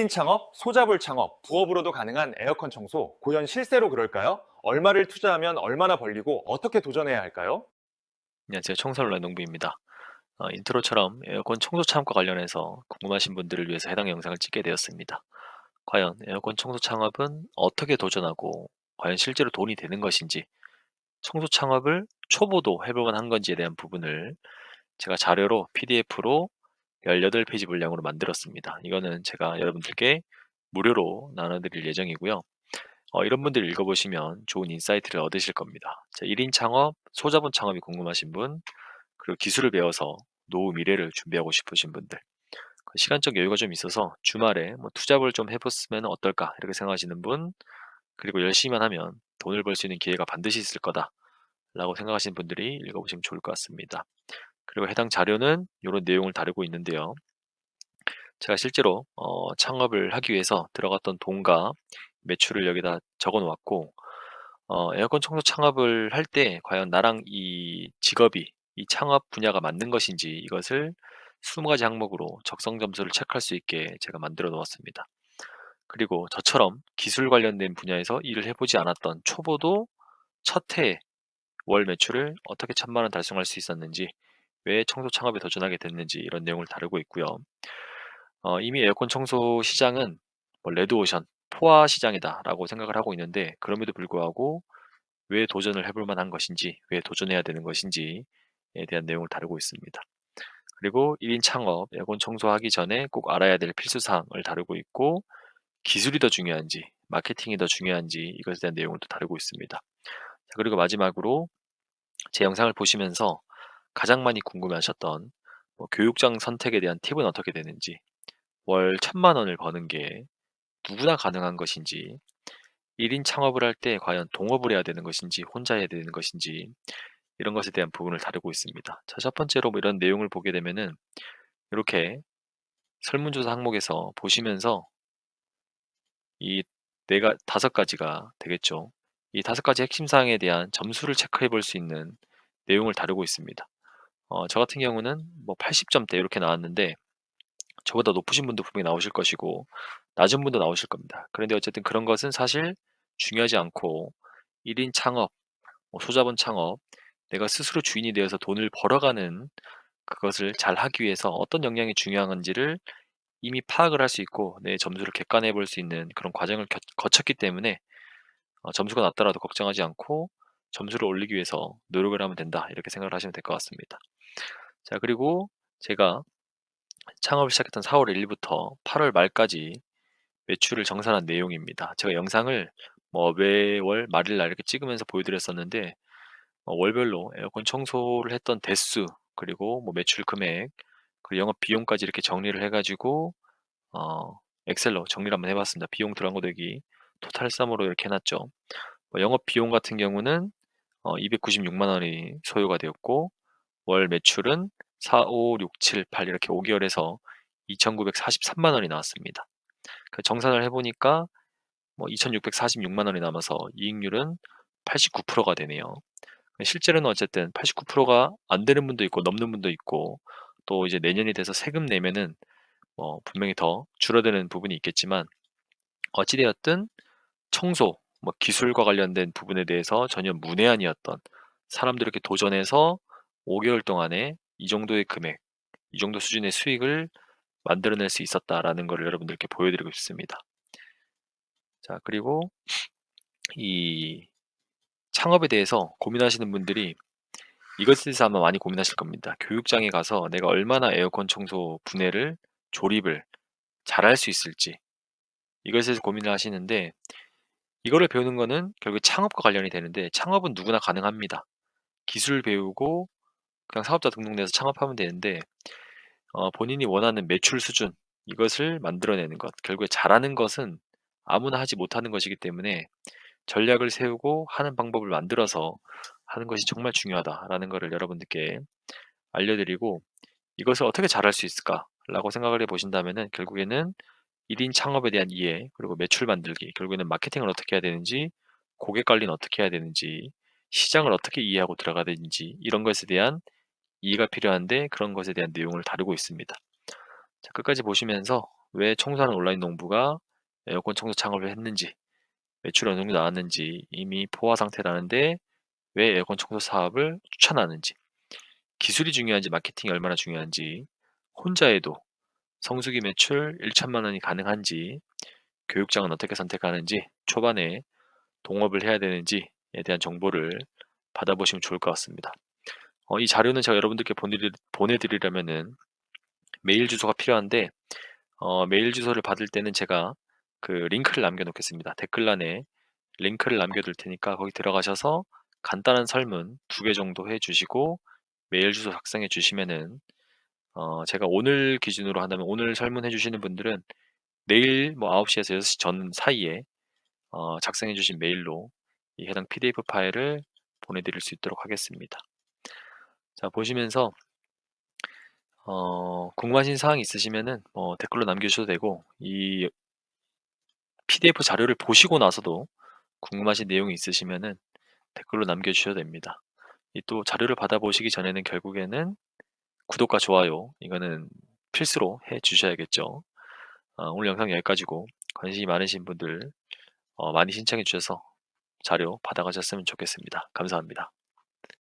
1인 창업, 소자볼 창업, 부업으로도 가능한 에어컨 청소, 고연 실세로 그럴까요? 얼마를 투자하면 얼마나 벌리고 어떻게 도전해야 할까요? 안녕하세요. 청설러 농부입니다. 인트로처럼 에어컨 청소 창업과 관련해서 궁금하신 분들을 위해서 해당 영상을 찍게 되었습니다. 과연 에어컨 청소 창업은 어떻게 도전하고 과연 실제로 돈이 되는 것인지, 청소 창업을 초보도 해볼 만한 건지에 대한 부분을 제가 자료로 PDF로 18페이지 분량으로 만들었습니다. 이거는 제가 여러분들께 무료로 나눠드릴 예정이고요. 이런 분들 읽어보시면 좋은 인사이트를 얻으실 겁니다. 1인 창업, 소자본 창업이 궁금하신 분, 그리고 기술을 배워서 노후 미래를 준비하고 싶으신 분들, 그 시간적 여유가 좀 있어서 주말에 뭐 투잡을 좀 해봤으면 어떨까 이렇게 생각하시는 분, 그리고 열심히만 하면 돈을 벌 수 있는 기회가 반드시 있을 거다라고 생각하시는 분들이 읽어보시면 좋을 것 같습니다. 그리고 해당 자료는 이런 내용을 다루고 있는데요. 제가 실제로 창업을 하기 위해서 들어갔던 돈과 매출을 여기다 적어 놓았고, 에어컨 청소 창업을 할 때 과연 나랑 이 직업이, 이 창업 분야가 맞는 것인지 이것을 20가지 항목으로 적성 점수를 체크할 수 있게 제가 만들어 놓았습니다. 그리고 저처럼 기술 관련된 분야에서 일을 해보지 않았던 초보도 첫 해에 월 매출을 어떻게 1,000만 원 달성할 수 있었는지, 왜 청소 창업에 도전하게 됐는지 이런 내용을 다루고 있고요. 이미 에어컨 청소 시장은 뭐 레드오션, 포화 시장이다라고 생각을 하고 있는데, 그럼에도 불구하고 왜 도전을 해볼 만한 것인지, 왜 도전해야 되는 것인지에 대한 내용을 다루고 있습니다. 그리고 1인 창업, 에어컨 청소하기 전에 꼭 알아야 될 필수사항을 다루고 있고, 기술이 더 중요한지, 마케팅이 더 중요한지 이것에 대한 내용을 또 다루고 있습니다. 자, 그리고 마지막으로 제 영상을 보시면서 가장 많이 궁금해하셨던 뭐 교육장 선택에 대한 팁은 어떻게 되는지, 월 1,000만 원을 버는 게 누구나 가능한 것인지, 1인 창업을 할 때 과연 동업을 해야 되는 것인지 혼자 해야 되는 것인지 이런 것에 대한 부분을 다루고 있습니다. 자, 첫 번째로 뭐 이런 내용을 보게 되면은 이렇게 설문조사 항목에서 보시면서 이 네가 5가지가 되겠죠. 이 5가지 핵심 사항에 대한 점수를 체크해 볼 수 있는 내용을 다루고 있습니다. 저 같은 경우는 뭐 80점대 이렇게 나왔는데, 저보다 높으신 분도 분명히 나오실 것이고 낮은 분도 나오실 겁니다. 그런데 어쨌든 그런 것은 사실 중요하지 않고, 1인 창업, 뭐 소자본 창업, 내가 스스로 주인이 되어서 돈을 벌어가는 그것을 잘 하기 위해서 어떤 역량이 중요한지를 이미 파악을 할 수 있고 내 점수를 객관해 볼 수 있는 그런 과정을 거쳤기 때문에 점수가 낮더라도 걱정하지 않고 점수를 올리기 위해서 노력을 하면 된다, 이렇게 생각을 하시면 될 것 같습니다. 자, 그리고 제가 창업을 시작했던 4월 1일부터 8월 말까지 매출을 정산한 내용입니다. 제가 영상을 뭐 매월 말일 날 이렇게 찍으면서 보여드렸었는데, 월별로 에어컨 청소를 했던 대수, 그리고 뭐 매출 금액, 그리고 영업 비용까지 이렇게 정리를 해가지고 어, 엑셀로 정리를 한번 해봤습니다. 비용 들어간 거 대기 토탈 썸으로 이렇게 해놨죠. 영업 비용 같은 경우는 296만 원이 소요가 되었고, 월 매출은 4, 5, 6, 7, 8 이렇게 5개월에서 2,943만 원이 나왔습니다. 그 정산을 해보니까 뭐 2,646만 원이 남아서 이익률은 89%가 되네요. 실제로는 어쨌든 89%가 안 되는 분도 있고 넘는 분도 있고, 또 이제 내년이 돼서 세금 내면은 분명히 더 줄어드는 부분이 있겠지만, 어찌되었든 청소, 뭐 기술과 관련된 부분에 대해서 전혀 문외한이었던 사람들이 이렇게 도전해서 5개월 동안에 이 정도의 금액, 이 정도 수준의 수익을 만들어낼 수 있었다라는 것을 여러분들께 보여드리고 싶습니다. 자, 그리고 이 창업에 대해서 고민하시는 분들이 이것에 대해서 아마 많이 고민하실 겁니다. 교육장에 가서 내가 얼마나 에어컨 청소 분해를, 조립을 잘할 수 있을지, 이것에 대해서 고민을 하시는데, 이거를 배우는 거는 결국 창업과 관련이 되는데, 창업은 누구나 가능합니다. 기술 배우고 그냥 사업자 등록내서 창업하면 되는데, 본인이 원하는 매출 수준, 이것을 만들어내는 것, 결국에 잘하는 것은 아무나 하지 못하는 것이기 때문에 전략을 세우고 하는 방법을 만들어서 하는 것이 정말 중요하다라는 것을 여러분들께 알려드리고, 이것을 어떻게 잘할 수 있을까라고 생각을 해보신다면은 결국에는 1인 창업에 대한 이해, 그리고 매출 만들기, 결국에는 마케팅을 어떻게 해야 되는지, 고객 관리는 어떻게 해야 되는지, 시장을 어떻게 이해하고 들어가야 되는지, 이런 것에 대한 이해가 필요한데, 그런 것에 대한 내용을 다루고 있습니다. 자, 끝까지 보시면서 왜 청소하는 온라인 농부가 에어컨 청소 창업을 했는지, 매출이 어느 정도 나왔는지, 이미 포화 상태라는데 왜 에어컨 청소 사업을 추천하는지, 기술이 중요한지 마케팅이 얼마나 중요한지, 혼자 해도 성수기 매출 1천만 원이 가능한지, 교육장은 어떻게 선택하는지, 초반에 동업을 해야 되는지에 대한 정보를 받아보시면 좋을 것 같습니다. 이 자료는 제가 여러분들께 보내드리려면은 메일 주소가 필요한데, 메일 주소를 받을 때는 제가 그 링크를 남겨놓겠습니다. 댓글란에 링크를 남겨둘 테니까 거기 들어가셔서 간단한 설문 2개 정도 해주시고 메일 주소 작성해 주시면은 제가 오늘 기준으로 한다면 오늘 설문해 주시는 분들은 내일 뭐 9시에서 6시 전 사이에 작성해 주신 메일로 이 해당 PDF 파일을 보내드릴 수 있도록 하겠습니다. 자, 보시면서 궁금하신 사항 있으시면은 댓글로 남겨주셔도 되고, 이 PDF 자료를 보시고 나서도 궁금하신 내용이 있으시면은 댓글로 남겨주셔도 됩니다. 이 또 자료를 받아보시기 전에는 결국에는 구독과 좋아요, 이거는 필수로 해 주셔야겠죠. 오늘 영상 여기까지고, 관심이 많으신 분들 많이 신청해 주셔서 자료 받아가셨으면 좋겠습니다. 감사합니다.